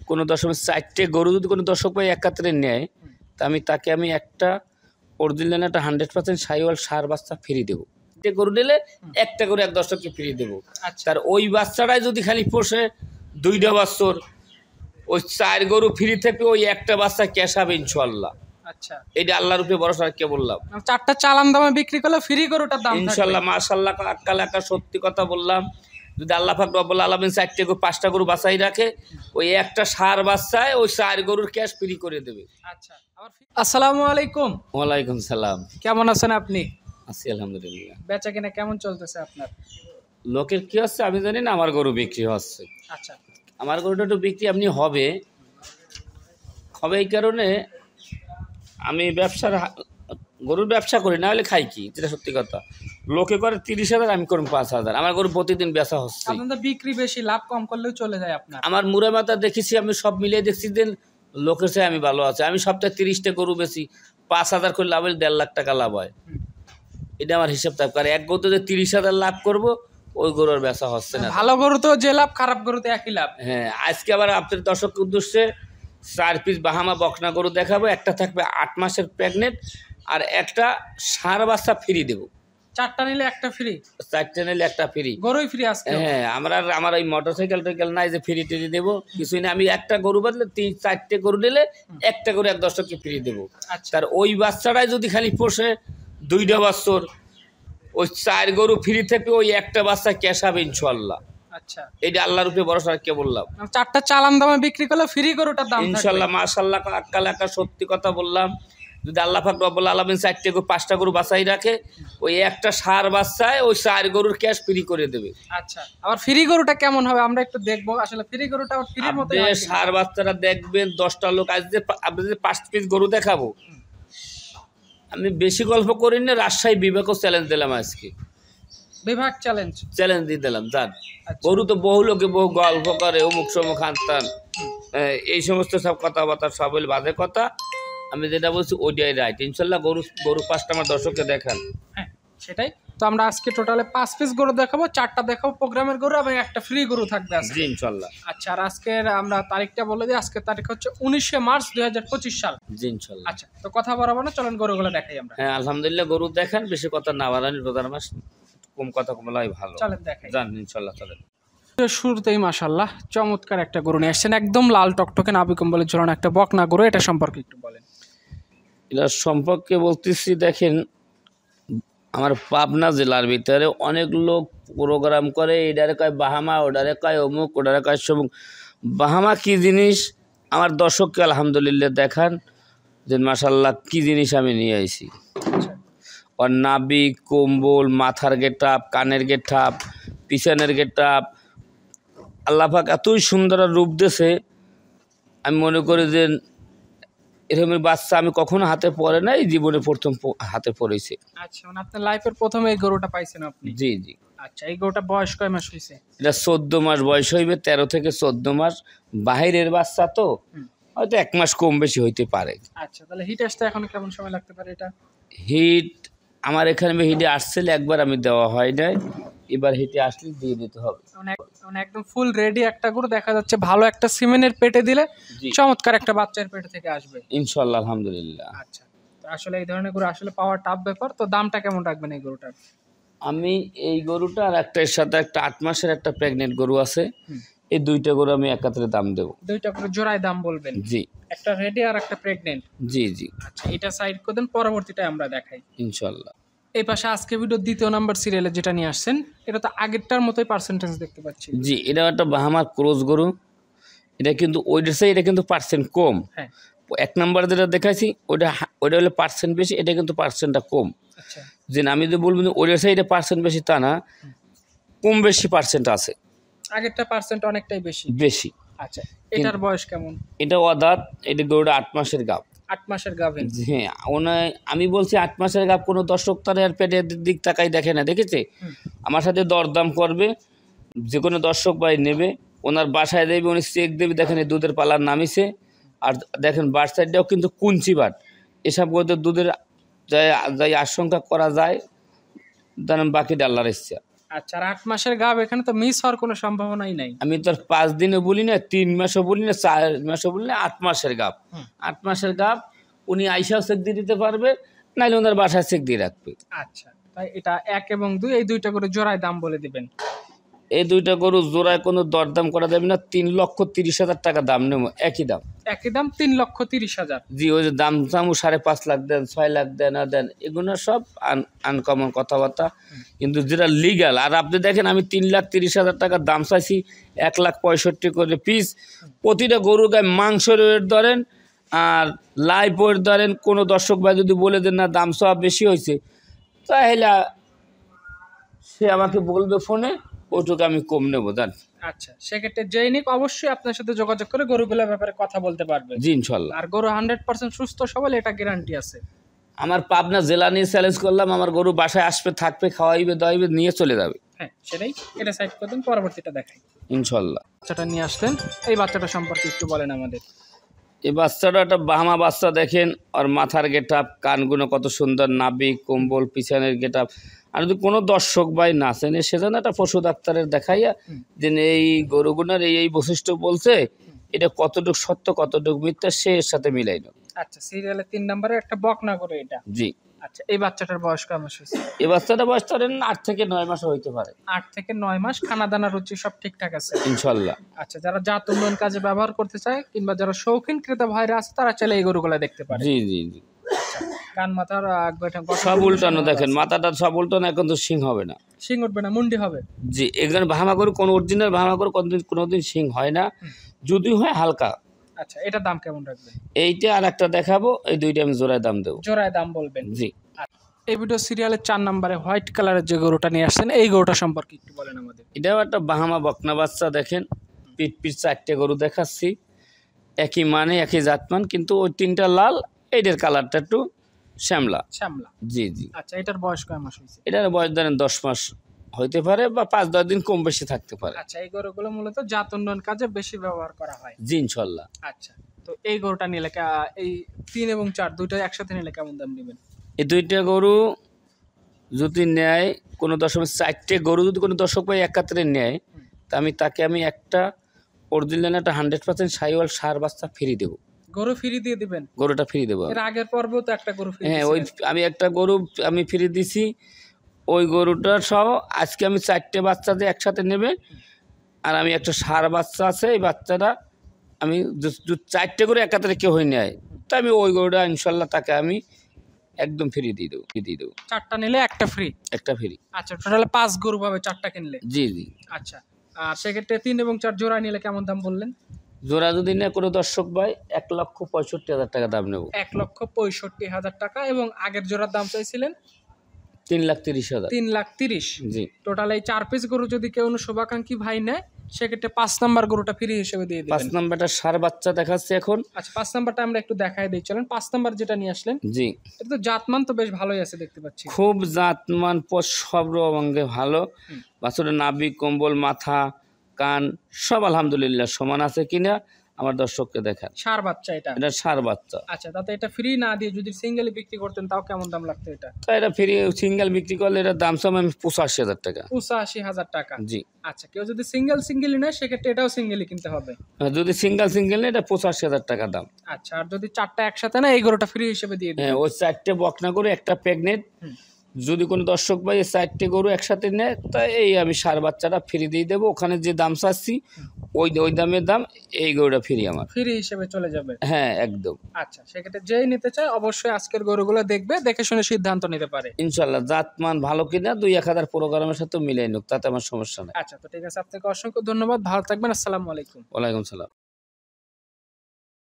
কোনো দর্শকের 4টে গরু যদি কোনো দর্শক ভাই একাত্রে নেয়, তা তাকে আমি একটা অরিজিনাল একটা 100% সাইওয়াল সার বাচ্চা ফ্রি দেবো। 4টে গরু নিলে একটা করে এক দর্শককে ফ্রি দেবো। তার ওই বাচ্চাটাই যদি খালি পোষে 2টা বছর, ওই 4 গরু ফ্রি থেকে ওই একটা বাচ্চা ক্যাশ হবে ইনশাল্লাহ। আচ্ছা, এটা আল্লাহর উপরে ভরসা কে বললাম। 4টা চালান দামে বিক্রি করলে ফ্রি গরুটার দাম ইনশাল্লাহ মাশাআল্লাহ। আক্কাল একটা সত্যি কথা বললাম, যদি আল্লাহ পাক রব্বুল আলামিন 4টে গরু 5টা গরু বাছাই রাখে, ওই একটা সার বাচ্চায় ওই 4 গরুর ক্যাশ ফ্রি করে দেবে। আচ্ছা, আসসালামু আলাইকুম। ওয়ালাইকুম সালাম। কেমন আছেন আপনি? আছি আলহামদুলিল্লাহ। বেচা কিনা কেমন চলতেছে আপনার? লোকের কি হচ্ছে আমি জানি না, আমার গরু বিক্রি হচ্ছে। আচ্ছা, আমার গরুটা একটু বিক্রি আপনি হবে এই কারণে আমি গরুর ব্যবসা করি, না হলে খাই কি, যেটা সত্যি কথা। লোকে করে 30,000, আমি করুন 5,000। আমার গরু প্রতিদিন বেচা হচ্ছে। আপনাদের বিক্রি বেশি, লাভ কম করলেও চলে যায় আপনার। আমার মুড়ে মাথা দেখেছি, আমি সব মিলিয়ে দেখছি দিন লোকের চেয়ে আমি ভালো আছে। আমি সপ্তাহে 30টা গরু বেশি, 5,000 করে লাভ হলে 1.5 লাখ টাকা লাভ হয়। এটা আমার হিসাব থাকবে। আর এক গরুতে যে 30,000 লাভ করবো, ওই গরুর বেচা হচ্ছে না। ভালো গরু তো যে লাভ, খারাপ গরুতে একই লাভ। হ্যাঁ, আজকে আবার আপনার দর্শকের উদ্দেশ্যে 4 পিস বাহামা বকনা গরু দেখাবো। একটা থাকবে 8 মাসের প্রেগনেন্ট, আর একটা ষাঁড় বাচ্চা ফ্রি দেবো। 4টা নিলে একটা ফ্রি, 4টে নিলে একটা ফ্রি। গরুই ফ্রি আজকে। হ্যাঁ, আমার ওই মোটরসাইকেল নাই যে ফ্রি টেরি দেবো, কিছুই না। আমি একটা গরু বদলে 4টে গরু নিলে একটা করে এক দর্শককে ফ্রি দেবো। তার ওই বাচ্চাটাই যদি খালি পোষে 2টা বছর, ওই 4 গরু ফ্রি থেকে ওই একটা বাচ্চা ক্যাশ হবে ইনশাল্লাহ। আচ্ছা, এটা আল্লাহর উপরে ভরসা কে বললাম। 4টা চালান দামে বিক্রি করলে ফ্রি গরুটার দাম ইনশাল্লাহ মাশাআল্লাহ। আক্কাল একটা সত্যি কথা বললাম, যদি আল্লাহ পাক রব্বুল আলামিন 4টে গরু 5টা গরু বাছাই রাখে, ওই একটা সার বাচ্চায় ওই 4 গরুর ক্যাশ ফ্রি করে দেবে। আচ্ছা, আবার ফ্রি গরুটা কেমন হবে আমরা একটু দেখবো। আসলে ফ্রি গরুটা ফ্রির মতো হয় সার বাচ্চারা দেখবেন 10টা লোক। আজ যে আপনাদের 5 পিস গরু দেখাবো, আমি বেশি গল্প করি না, রাজশাহী বিভাগও চ্যালেঞ্জ দিলাম। আজকে বিভাগ চ্যালেঞ্জ দিয়ে দিলাম। জান গরু তো বহু লোকে বহু গল্প করে, অমুক সমুক আনতাম, এই সমস্ত সব কথাবার্তা সব হইল বাজে কথা। আমি যেটা বলছি ওইটাই রাইট। ইনশাল্লাহ গরু 5টা আমার দর্শককে দেখান। হ্যাঁ, সেটাই তো। আমরা আজকে টোটালে 5 পিস গরু দেখাবো, 4টা দেখাবো প্রোগ্রামের গরু এবং একটা ফ্রি গরু থাকবে আজকে ইনশাল্লাহ। আচ্ছা, আর আজকের আমরা তারিখটা বলে দিই। আজকের তারিখ হচ্ছে 19শে মার্চ 2025 সাল। ইনশাল্লাহ। আচ্ছা, তো কথা বরাবর না, চলেন গরুগুলো দেখাই আমরা। হ্যাঁ, আলহামদুলিল্লাহ গরু দেখান, বেশি কথা না বাড়ানি, রোজার মাস কম কথা বলাই ভালো। চলেন দেখাই, জান ইনশাল্লাহ। চলেন। শুরুতেই মাশাআল্লাহ চমৎকার একটা গরু নিয়ে আসছেন, একদম লাল টকটকে নাভি কম্বলের ঝোলানো একটা বকনা গরু। এটা সম্পর্কে একটু বলেন। এটা সম্পর্কে বলতেছি, দেখেন আমার পাবনা জেলার ভিতরে অনেক লোক প্রোগ্রাম করে, এটারে কয় বাহামা, ওটারে কয় অমুক, ওটারে কয় সমুক। বাহামা কি জিনিস আমার দর্শককে আলহামদুলিল্লাহ দেখান যে মাশাল্লাহ কি জিনিস আমি নিয়ে আইছি। ওর নাভি, কম্বল, মাথার গেটআপ, কানের গেটআপ, পিছনের গেটআপ, আল্লাহ পাক এতই সুন্দর রূপ দিয়েছে, আমি মনে করি যে এরকমের বাচ্চা আমি কখনো হাতে পড়ে নাই, জীবনে প্রথম হাতে পড়েছে। আচ্ছা, মানে আপনার লাইফের প্রথম এই গরুটা পাইছেন আপনি? জি জি। আচ্ছা, এই গরুটা বয়স কয় মাস হয়েছে? এটা 14 মাস বয়স হইবে, 13 থেকে 14 মাস। বাহিরের বাচ্চা তো হয়তো 1 মাস কম বেশি হইতে পারে। আচ্ছা, তাহলে হিট আসতে এখন কেমন সময় লাগতে পারে? এটা হিট আমার এখানে হিটে আসছিল একবার, আমি দেওয়া হয় নাই, এবার হিটে আসলে দিয়ে দিতে হবে। মানে একদম ফুল রেডি একটা গরু দেখা যাচ্ছে, ভালো একটা সিমেন্টের পেটে দিলে চমৎকার একটা বাচ্চার পেট থেকে আসবে ইনশাআল্লাহ আলহামদুলিল্লাহ। আচ্ছা, তো আসলে এই ধরনের গরু আসলে পাওয়া টাফ ব্যাপার। তো দামটা কেমন রাখবেন এই গরুটার? আমি এই গরুটা আর একটার সাথে একটা 8 মাসের একটা প্রেগনেন্ট গরু আছে, এই 2টা গরু আমি একাত্রে দাম দেবো। 2টা করে জোড়ায় দাম বলবেন? জি, একটা রেডি আর একটা প্রেগনেন্ট। জি জি। আচ্ছা, এটা সাইড করে দেন, পরবর্তীটা আমরা দেখাই ইনশাআল্লাহ। এই পাশে আজকে ভিডিও 2য় নাম্বার সিরিয়ালে যেটা নিয়ে আসছেন, এটা তো আগেরটার মতোই পার্সেন্টেজ দেখতে পাচ্ছি। জি, এটা একটা বাহামার ক্রস গরু। এটা কিন্তু ওইটার সাথে এটা কিন্তু পার্সেন্ট কম। হ্যাঁ, 1 নাম্বার যেটা দেখাইছি ওইটা হলো পার্সেন্ট বেশি, এটা কিন্তু পার্সেন্টটা কম। আচ্ছা, যে আমি যদি বলবো ওইটার সাথে এটা পার্সেন্ট বেশি তা না, কম বেশি পার্সেন্ট আছে। আগেরটা পার্সেন্ট অনেকটাই বেশি। আচ্ছা, এটার বয়স কেমন? এটা অদাঁত, এটা গরুটা 8 মাসের গাব। 8 মাসের গাভীন? হ্যাঁ, আমি বলছি 8 মাসের গাব। কোনো দর্শক তার আর পেটের দিক তাকাই দেখে না, দেখেছে? আমার সাথে দরদাম করবে, যে কোনো দর্শক ভাই নেবে, ওনার বাসায় দেবে, উনি চেক দেবে, দেখেন এই দুধের পালার নামিছে। আর দেখেন বাট সাইডটাও কিন্তু কুঞ্চি বাট। এসব গরুদের দুধের যাই আশঙ্কা করা যায়, জানেন বাকিটা আল্লাহর ইচ্ছা। আচ্ছা, আর 8 মাসের গাব এখানে তো মিস হওয়ার কোনো সম্ভাবনাই নাই। আমি তো 5 দিনে বলি না, 3 মাসও বলি না, 4 মাসও বলি না, 8 মাসের গাব। 8 মাসের গাব উনি আইসাও চেক দিয়ে দিতে পারবে, নাহলে ওনার বাসায় চেক দিয়ে রাখবে। আচ্ছা, তাই এটা 1 এবং 2 এই দুইটা করে জোড়ায় দাম বলে দিবেন। এই দুইটা গরু জোড়ায় কোনো দরদাম করা যাবে না, 3,30,000 টাকা দাম নেব, একই দাম। একই দাম 3,30,000। জি, ওই যে দাম 5.5 লাখ দেন, 6 লাখ দেন না দেন, এগুলো সব আনকমন কথাবার্তা, কিন্তু যেটা লিগাল। আর আপনি দেখেন আমি 3,30,000 টাকা দাম চাইছি, 1,65,000 করে পিস। প্রতিটা গরুর গায়ে মাংসের ওয়েট ধরেন আর লাইভ ওয়েট ধরেন। কোনো দর্শক ভাই যদি বলে দেন না দাম সব বেশি হয়েছে, তাহলে সে আমাকে বলবে ফোনে, ওটুকু আমি কম নেবো জান। আচ্ছা, সেক্ষেত্রে যেই নিক অবশ্যই আপনার সাথে যোগাযোগ করে গরুগুলোর ব্যাপারে কথা বলতে পারবে। জি ইনশাল্লাহ। আর গরু 100% সুস্থ সবল, এটা গ্যারান্টি আছে। আমার পাবনা জেলা নিয়ে চ্যালেঞ্জ করলাম, আমার গরু বাসায় আসবে, থাকবে, খাওয়াইবে, দাওয়াইবে, নিয়ে চলে যাবে। হ্যাঁ, সেটাই। এটা সাইড করে দিন, পরবর্তীটা দেখাই। ইনশাল্লাহ। বাচ্চাটা নিয়ে আসলেন, এই বাচ্চাটা সম্পর্কে একটু বলেন আমাদের। এই বাচ্চাটা একটা বাহামা বাচ্চা, দেখেন ওর মাথার গেট আপ, কানগুলো কত সুন্দর, নাভি, কম্বল, পিছনের গেট আপ। আর যদি কোনো দর্শক ভাই না চেনে, সেজন্য একটা পশু ডাক্তারের দেখাইয়া যে এই গরুগুলোর এই বৈশিষ্ট্য বলছে, এটা কতটুকু সত্য কতটুকু মিথ্যা সে এর সাথে মিলাই না। আচ্ছা, সিরিয়ালে 3 নম্বরে একটা বকনা করে এটা। জি। আচ্ছা, এই বাচ্চাটার বয়স কেমন হয়েছে? এই বাচ্চাটা বয়স ধরেন 8 থেকে 9 মাস হইতে পারে। 8 থেকে 9 মাস, খানা দানা রুচি সব ঠিকঠাক আছে ইনশাল্লাহ। আচ্ছা, যারা জাত উন্নয়ন কাজে ব্যবহার করতে চায় কিংবা যারা শৌখিন ক্রেতা ভাইরা আছে, তারা চাইলে এই গরুগুলা দেখতে পারে। জি জি জি। কান মাথার সব উল্টানো, দেখেন মাথাটা সব উল্টানো, এখন তো সিং হবে না। শিং উঠবে না, মুন্ডি হবে। জি, এখানে ভামা গরু কোন অরিজিনাল ভামা গরু কোনোদিন সিং হয় না, যদি হয় হালকা। আচ্ছা, এটার দাম কেমন রাখবেন? এইটা আর একটা দেখাবো, এই দুইটা আমি জোড়ায় দাম দেবো। জোড়ায় দাম বলবেন? জি। এই ভিডিও সিরিয়ালের 4 নম্বরে হোয়াইট কালারের যে গরুটা নিয়ে আসছেন, এই গরুটা সম্পর্কে একটু বলেন আমাদের। এটাও একটা বাহামা বকনা বাচ্চা, দেখেন পিঠ 4টে গরু দেখাচ্ছি, একই মানে একই জাতমান, কিন্তু ওই 3টা লাল, এইটার কালারটা একটু শ্যামলা। জি জি। আচ্ছা, এটার বয়স কয় মাস হয়েছে? এটার বয়স ধরেন 10 মাস হইতে পারে, বা 5-10 দিন কম বেশি থাকতে পারে। আচ্ছা, এই গরুগুলো মূলত জাত উন্নয়ন কাজে বেশি ব্যবহার করা হয়। জি ইনশাল্লাহ। আচ্ছা, তো এই গরুটা নিলে এই 3 এবং 4 দুইটা একসাথে নিলে কেমন দাম নেবেন? এই দুইটা গরু যদি নেয়, কোনো দর্শক 4টে গরু যদি কোনো দর্শক ভাই একাত্রে নেয়, তা আমি একটা অরিজিনাল একটা 100% সাইওয়াল সার বাচ্চা ফ্রি দেবো। গরু ফ্রি দিয়ে দিবেন? গরুটা ফ্রি দেবো। এর আগের পর্বেও তো একটা গরু ফ্রি। হ্যাঁ, ওই আমি একটা গরু আমি ফ্রি দিছি, ওই গরুটা সহ আজকে আমি 4টে বাচ্চা দিয়ে একসাথে নেবে। আর আমি একটা সার বাচ্চা আছে, এই বাচ্চাটা আমি 4টে গরু একাত্রে কেউ হয়ে নেয়, তা আমি ওই গরুটা ইনশাল্লাহ তাকে আমি একদম ফ্রি দিয়ে দেবো। 4টা নিলে একটা ফ্রি? একটা ফ্রি। আচ্ছা, টোটাল 5 গরু পাবে 4টা কিনলে? জি জি। আচ্ছা, আর সেক্ষেত্রে 3 এবং 4 জোড়া নিলে কেমন দাম বললেন? জোড়া যদি নেয় কোনো দর্শক ভাই, 1,65,000 টাকা দাম নেবো। 1,65,000 টাকা। এবং আগের জোড়ার দাম চাইছিলেন 3,30,000। 3,30,000। জি। টোটাল এই 4 পিস গরু যদি কেউ শুভাকাঙ্ক্ষী ভাই নেয়, সেক্ষেত্রে 5 নাম্বার গরুটা ফ্রি হিসেবে দিয়ে দিবেন। 5 নাম্বারটা সার বাচ্চা দেখাচ্ছে এখন। আচ্ছা, 5 নাম্বারটা আমরা একটু দেখাই দিই, চলেন। 5 নাম্বার যেটা নিয়ে আসলেন, জি, এটা তো জাতমান তো বেশ ভালোই আছে দেখতে পাচ্ছি। খুব জাতমান, সব অঙ্গে ভালো। বাছুরের নাভি, কম্বল, মাথা, কান সব আলহামদুলিল্লাহ সমান আছে কিনা আমার দর্শককে দেখান। সার বাচ্চা এটা? এটা সার বাচ্চা। আচ্ছা, তাতে এটা ফ্রি না দিয়ে যদি সিঙ্গেলি বিক্রি করতেন, তাও কেমন দাম লাগতো এটা? তো এটা ফ্রি সিঙ্গেল বিক্রি করলে এটার দাম সব আমি 85,000 টাকা। 85,000 টাকা? জি। আচ্ছা, কেউ যদি সিঙ্গেলি নেয়, সেক্ষেত্রে এটাও সিঙ্গেলি কিনতে হবে? যদি সিঙ্গেল নেয়, এটা 85,000 টাকা দাম। আচ্ছা, আর যদি 4টা একসাথে না, এই গরুটা ফ্রি হিসেবে দিয়ে দিবেন? হ্যাঁ, ওই 4টে বকনা গরু, একটা প্রেগনেন্ট। যদি কোনো দর্শক ভাই 4টে গরু একসাথে নেয়, তাই এই আমি সার বাচ্চাটা ফ্রি দিয়ে দেবো। ওখানে যে দাম চাচ্ছি ওই দামের দাম, এই গরুটা ফ্রি আমার ফ্রি হিসেবে চলে যাবে? হ্যাঁ, একদম। আচ্ছা, সেক্ষেত্রে যেই নিতে চায় অবশ্যই আজকের গরুগুলো দেখবে, দেখে শুনে সিদ্ধান্ত নিতে পারে। ইনশাল্লাহ জাতমান ভালো কিনা 2-1 প্রোগ্রামের সাথে মিলাই নিক, তাতে আমার সমস্যা নেই। আচ্ছা, তো ঠিক আছে, আপনাকে অসংখ্য ধন্যবাদ, ভালো থাকবেন, আসসালামু আলাইকুম। ওয়ালাইকুম সালাম।